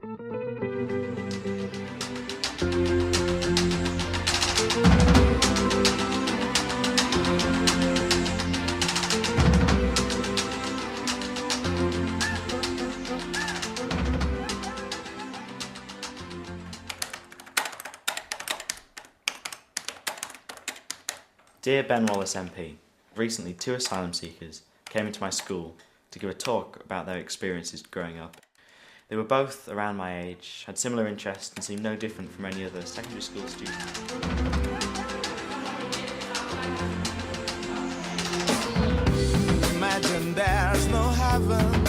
Dear Ben Wallace MP, recently 2 asylum seekers came into my school to give a talk about their experiences growing up. They were both around my age, had similar interests and seemed no different from any other secondary school student. Imagine there's no heaven.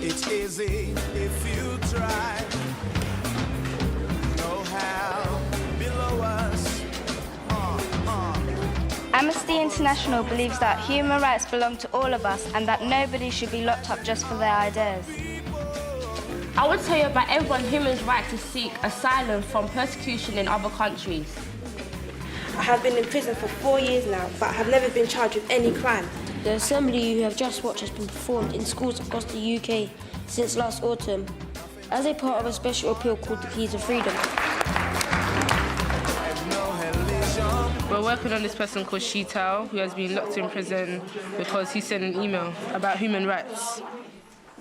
It's easy if you try. No hell below us. Amnesty International believes that human rights belong to all of us and that nobody should be locked up just for their ideas. I want to tell you about everyone's human right to seek asylum from persecution in other countries. I have been in prison for 4 years now, but I have never been charged with any crime. The assembly you have just watched has been performed in schools across the UK since last autumn as a part of a special appeal called the Keys of Freedom. We're working on this person called Shitao, who has been locked in prison because he sent an email about human rights.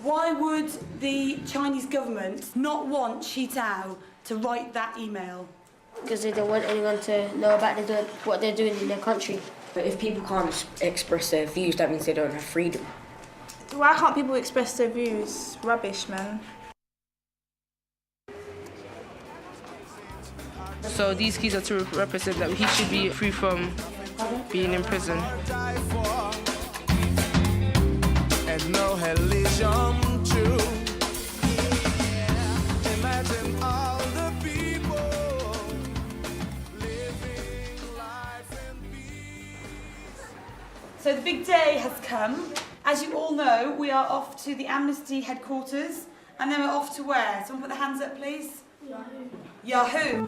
Why would the Chinese government not want Shitao to write that email? Because they don't want anyone to know about what they're doing in their country. But if people can't express their views, that means they don't have freedom. Why can't people express their views? Rubbish, man. So these keys are to represent that he should be free from being in prison. And no Elysium too. Imagine all the people living life in peace. So the big day has come. As you all know, we are off to the Amnesty headquarters, and then we're off to where? Someone put their hands up, please. Yahoo!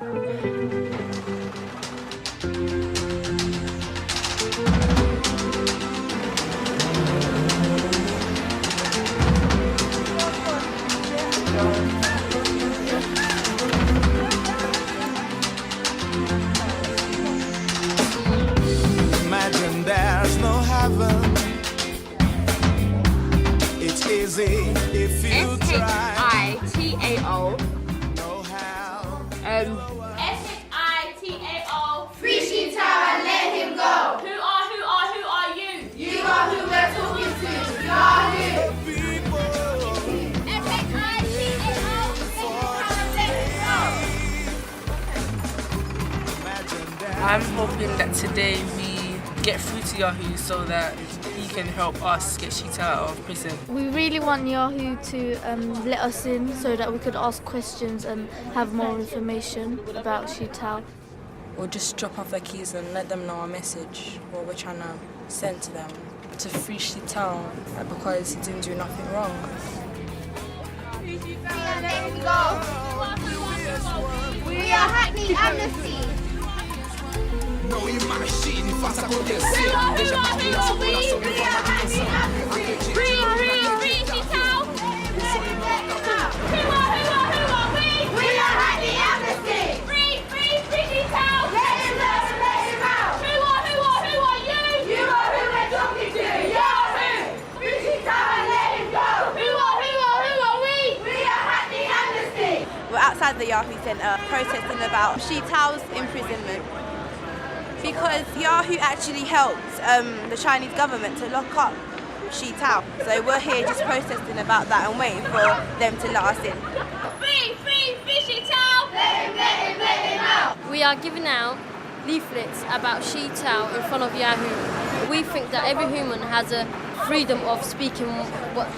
Imagine there's no heaven. It's easy if you try. S-H-I-T-A-O. S-H-I-T-A-O. Free Shitao and let him go. Who are you? You are who we're talking to. You are who? S-H-I-T-A-O. I'm hoping that today we get through to Yahoo so that he can help us get Shitao out of prison. We really want Yahoo to let us in so that we could ask questions and have more information about Shitao. Or just drop off their keys and let them know our message, what we're trying to send to them, to free Shitao because he didn't do nothing wrong. Let him go. We are Hackney Amnesty. No imagine face à côté. We are we? We are Hackney Amnesty. Free Shitao. Who are we? We are Hackney Amnesty. Free Shitao. Let him out. Who are you? You are who we're talking to. Yahoo! Free Shitao and let him go. Who are we? We are Hackney Amnesty. We're outside the Yahoo Centre protesting about Shitao's imprisonment because Yahoo actually helped the Chinese government to lock up Shitao. So we're here just protesting about that and waiting for them to let us in. Free Shitao! Let him out! We are giving out leaflets about Shitao in front of Yahoo. We think that every human has a freedom of speaking what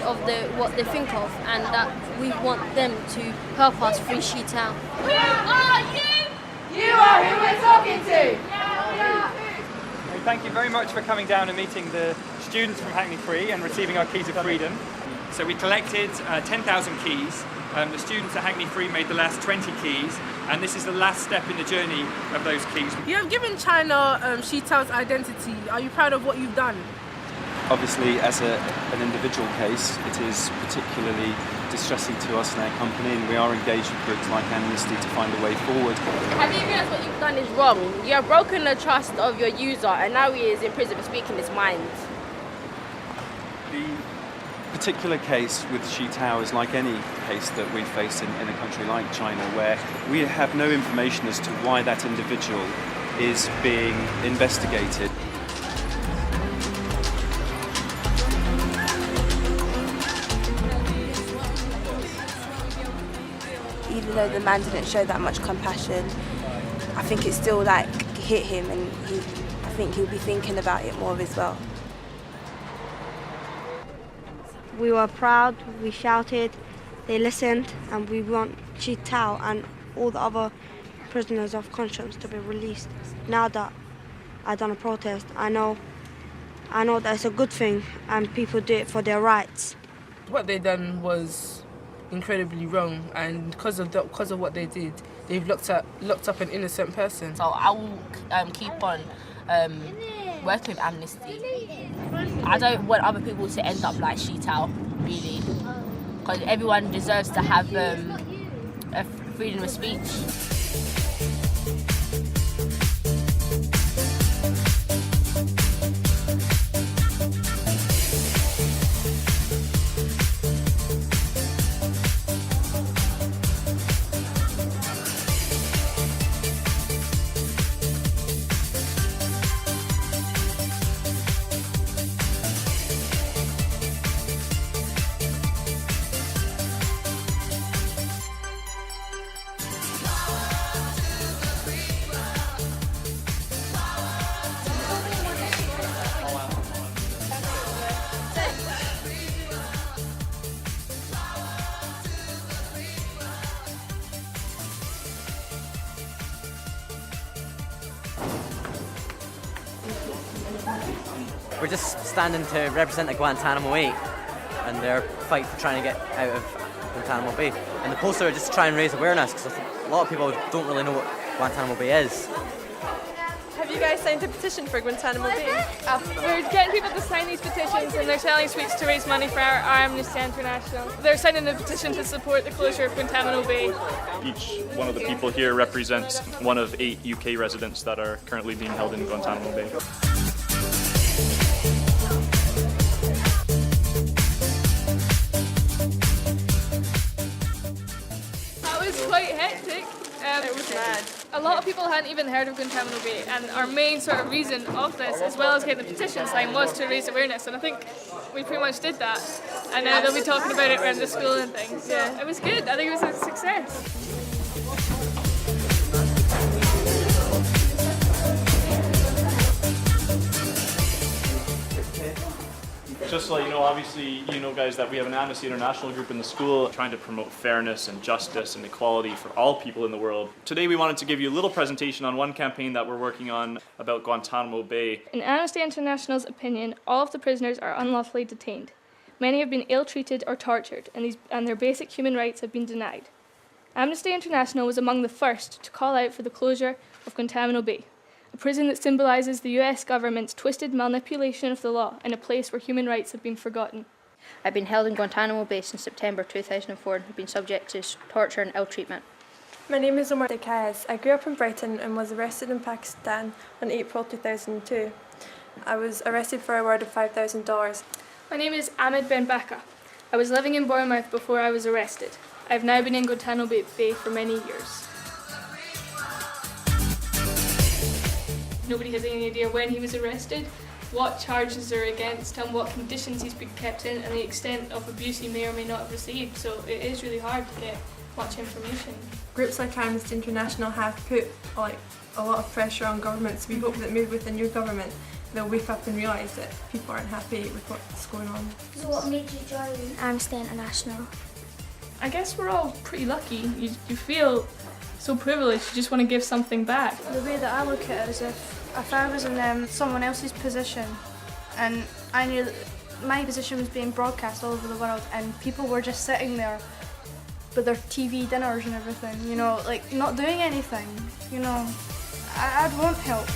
they think of, and that we want them to help us free Shitao. Who are you? You are who we're talking to. Thank you very much for coming down and meeting the students from Hackney Free and receiving our Keys of Freedom. So we collected 10,000 keys. The students at Hackney Free made the last 20 keys, and this is the last step in the journey of those keys. You have given China Shitao's identity. Are you proud of what you've done? Obviously, as an individual case, it is particularly distressing to us in our company, and we are engaged with groups like Amnesty to find a way forward. Have you realised what you've done is wrong? You have broken the trust of your user, and now he is in prison for speaking his mind. The particular case with Shitao is like any case that we face in a country like China, where we have no information as to why that individual is being investigated. Even though the man didn't show that much compassion, I think it still like hit him, and I think he'll be thinking about it more as well. We were proud, we shouted, they listened, and we want Shitao and all the other prisoners of conscience to be released. Now that I've done a protest, I know that it's a good thing and people do it for their rights. What they done was incredibly wrong, and because of what they did, they've locked up an innocent person. So I will keep on working with Amnesty. I don't want other people to end up like Shitao, really, because everyone deserves to have a freedom of speech. We're just standing to represent the Guantanamo 8 and their fight for trying to get out of Guantanamo Bay. And the poster are just to try and raise awareness, because a lot of people don't really know what Guantanamo Bay is. Have you guys signed a petition for Guantanamo Bay? We're getting people to sign these petitions, and they're selling sweets to raise money for our Amnesty International. They're signing a petition to support the closure of Guantanamo Bay. Each one of the people here represents one of 8 UK residents that are currently being held in Guantanamo Bay. Quite hectic. It was mad. A lot of people hadn't even heard of Guantanamo Bay, and our main sort of reason of this, as well as getting the petition signed, was to raise awareness, and I think we pretty much did that. And now they'll be talking about it around the school and things. So it was good. I think it was a success. Just so you know, obviously, you know, guys, that we have an Amnesty International group in the school trying to promote fairness and justice and equality for all people in the world. Today we wanted to give you a little presentation on one campaign that we're working on about Guantanamo Bay. In Amnesty International's opinion, all of the prisoners are unlawfully detained. Many have been ill-treated or tortured, and their basic human rights have been denied. Amnesty International was among the first to call out for the closure of Guantanamo Bay, a prison that symbolises the US government's twisted manipulation of the law in a place where human rights have been forgotten. I've been held in Guantanamo Bay since September 2004 and have been subject to torture and ill-treatment. My name is Omar Dekayas. I grew up in Brighton and was arrested in Pakistan on April 2002. I was arrested for a reward of $5,000. My name is Ahmed Ben Baka. I was living in Bournemouth before I was arrested. I have now been in Guantanamo Bay for many years. Nobody has any idea when he was arrested, what charges are against him, what conditions he's been kept in, and the extent of abuse he may or may not have received. So it is really hard to get much information. Groups like Amnesty International have put a lot of pressure on governments. We hope that maybe with the new government they'll wake up and realise that people aren't happy with what's going on. So what made you join Amnesty International? I guess we're all pretty lucky. You feel so privileged, you just want to give something back. The way that I look at it is if I was in someone else's position and I knew that my position was being broadcast all over the world and people were just sitting there with their TV dinners and everything, you know, like not doing anything, you know, I'd want help.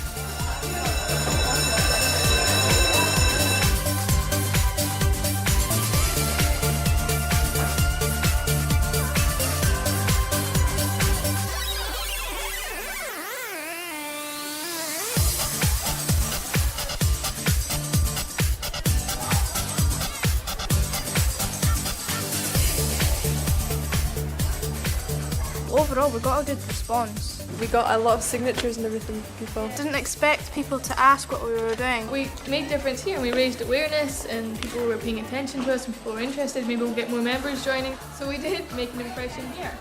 overall we got a good response. We got a lot of signatures and everything from people. Didn't expect people to ask what we were doing. We made a difference here and we raised awareness and people were paying attention to us and people were interested. Maybe we'll get more members joining. So we did make an impression here.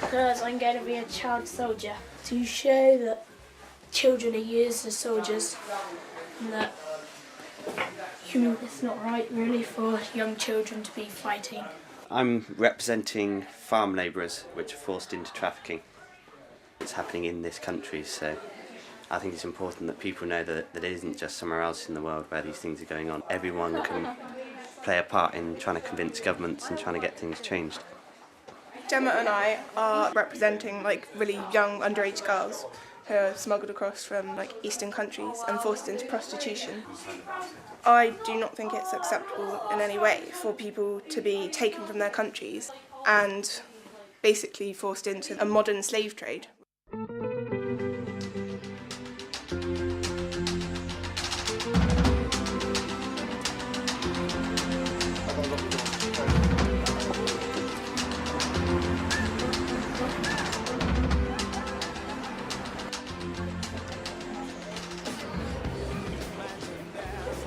Because I'm going to be a child soldier to show that children are used as soldiers and that it's not right really for young children to be fighting. I'm representing farm labourers which are forced into trafficking. It's happening in this country, so I think it's important that people know that it isn't just somewhere else in the world where these things are going on. Everyone can play a part in trying to convince governments and trying to get things changed. Gemma and I are representing really young underage girls who are smuggled across from Eastern countries and forced into prostitution. I do not think it's acceptable in any way for people to be taken from their countries and basically forced into a modern slave trade.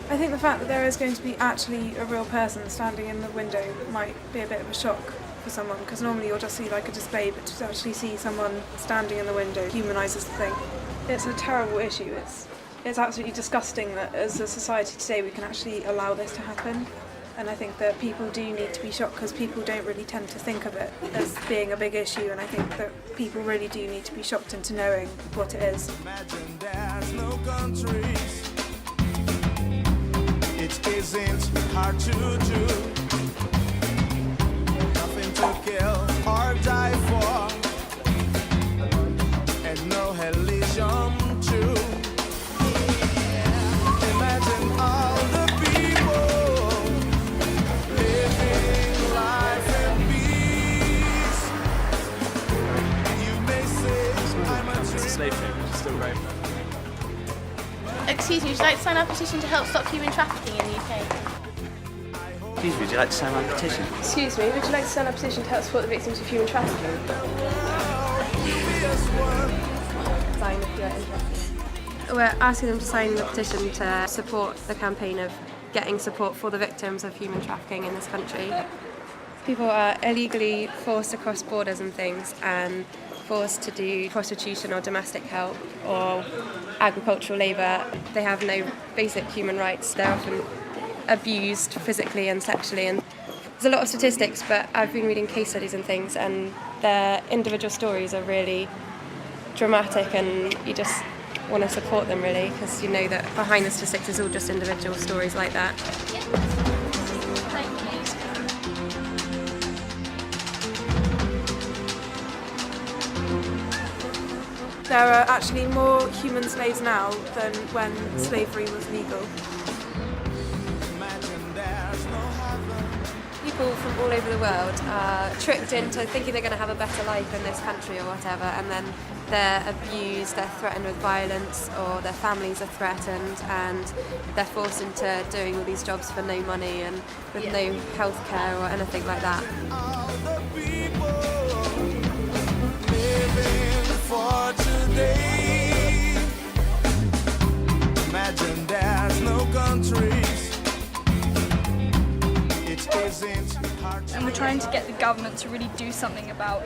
I think the fact that there is going to be actually a real person standing in the window might be a bit of a shock for someone, because normally you'll just see a display, but to actually see someone standing in the window humanises the thing. It's a terrible issue. It's absolutely disgusting that as a society today we can actually allow this to happen. And I think that people do need to be shocked because people don't really tend to think of it as being a big issue, and I think that people really do need to be shocked into knowing what it is. Imagine there's no countries. It isn't hard to do. Nothing to kill or die for, and no religion too. Imagine all the people living life in peace. You may say I'm a It's a slave trade, which is still very bad. Excuse me, would you like to sign our petition to help stop human trafficking in the UK? Excuse me, would you like to sign my petition? Excuse me, would you like to sign a petition to help support the victims of human trafficking? Sign if you're interested. We're asking them to sign the petition to support the campaign of getting support for the victims of human trafficking in this country. People are illegally forced across borders and things and forced to do prostitution or domestic help or agricultural labour. They have no basic human rights. They're often abused physically and sexually. And there's a lot of statistics, but I've been reading case studies and things, and their individual stories are really dramatic, and you just want to support them really, because you know that behind the statistics is all just individual stories like that. There are actually more human slaves now than when slavery was legal. People from all over the world are tricked into thinking they're going to have a better life in this country or whatever, and then they're abused, they're threatened with violence, or their families are threatened, and they're forced into doing all these jobs for no money and with no health care or anything like that. For today, imagine there's no countries. It isn't hard to. And we're trying to get the government to really do something about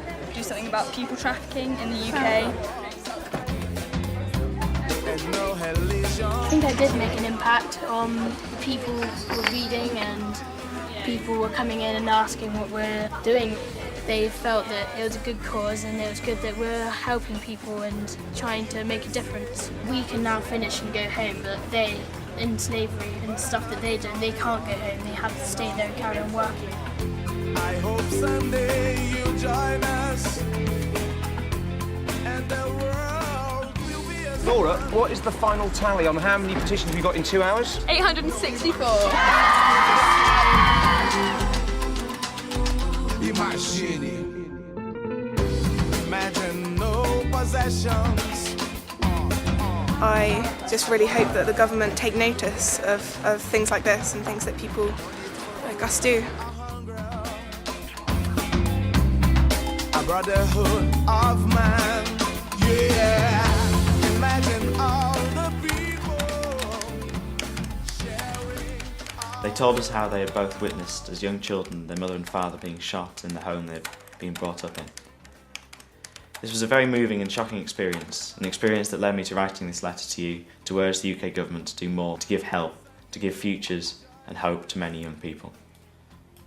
people trafficking in the UK. I think I did make an impact on people who were reading, and people were coming in and asking what we're doing. They felt that it was a good cause, and it was good that we're helping people and trying to make a difference. We can now finish and go home, but they, in slavery and stuff that they do, they can't go home. They have to stay there and carry on working. I hope someday you'll join us, and the world will be a... Laura, what is the final tally on how many petitions we got in 2 hours? 864. Imagine no possessions. I just really hope that the government take notice of things like this and things that people like us do. A brotherhood of man, yeah. Imagine all the people sharing. They told us how they had both witnessed as young children their mother and father being shot in the home they'd been brought up in. This was a very moving and shocking experience, an experience that led me to writing this letter to you to urge the UK government to do more, to give help, to give futures and hope to many young people.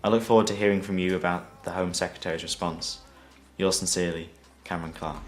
I look forward to hearing from you about the Home Secretary's response. Yours sincerely, Cameron Clark.